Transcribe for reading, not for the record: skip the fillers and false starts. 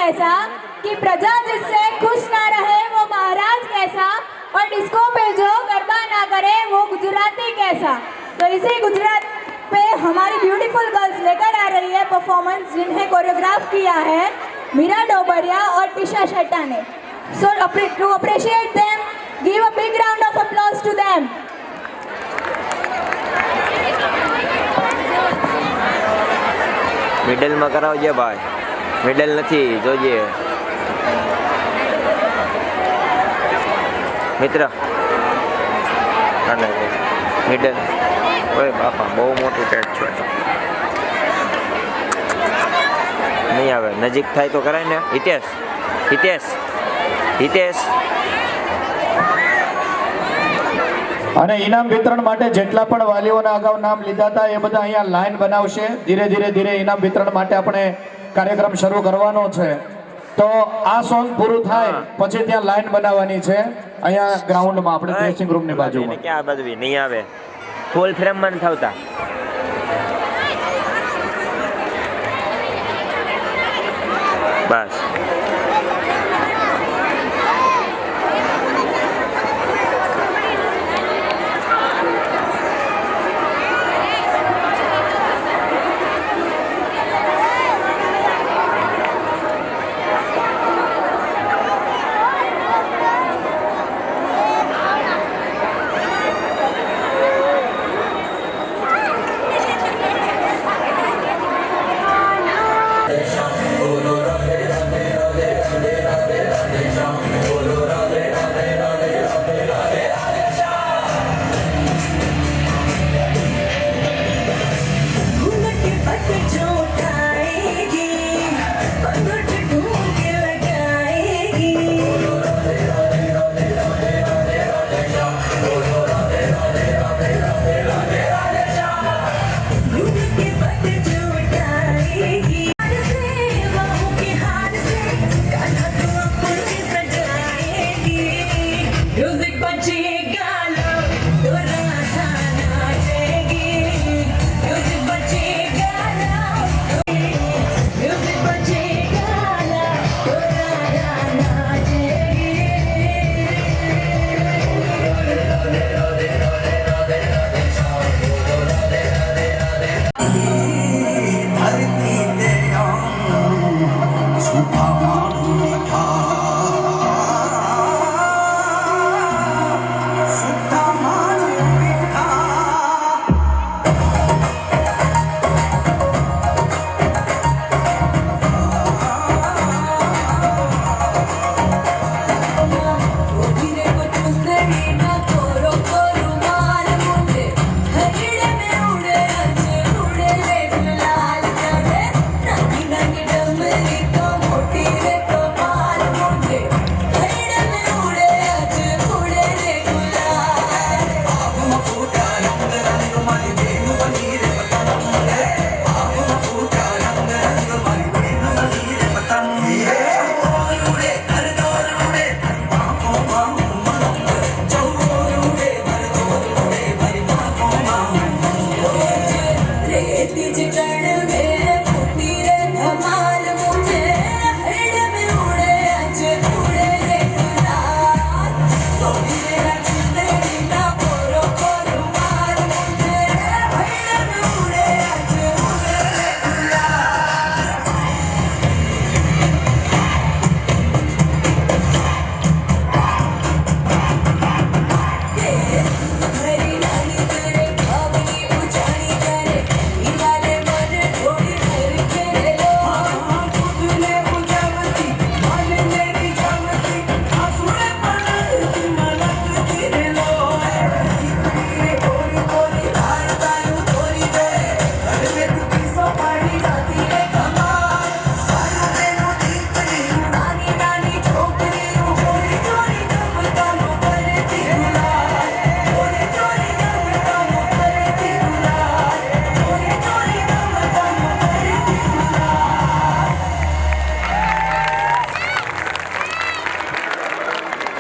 कैसा कि प्रजा जिससे खुश ना रहे वो महाराज कैसा, और डिस्को पे जो गरबा ना करे वो गुजराती कैसा। तो इसी गुजरात पे हमारी ब्यूटीफुल गर्ल्स लेकर आ रही है परफॉर्मेंस, जिन्हें कोरियोग्राफ किया है मीरा डोबरिया और टिशा शेट्टा ने। So to appreciate them, give a big round of applause to them. Middle में करावजे भाई, मिडल नहीं जोजे मित्र मिडल। ओए बापा बहुत मोटू टेट छो, नहीं आवे नजीक थाय तो कराय ने। हितेश हितेश हितेश અને ઇનામ વિતરણ માટે જેટલા પણ વાલીઓના અગાઉ નામ લીધા હતા એ બધા અહીંયા લાઈન બનાવશે। ધીરે ધીરે ઇનામ વિતરણ માટે આપણે કાર્યક્રમ શરૂ કરવાનો છે। તો આ સોંગ પૂરું થાય પછી ત્યાં લાઈન બનાવવાની છે અહીંયા ગ્રાઉન્ડમાં, આપણે ડ્રેસિંગ રૂમની બાજુમાં। કે આ બાજુ નહીં આવે, ફૂલ ફ્રેમમાં નથી આવતા। બસ Super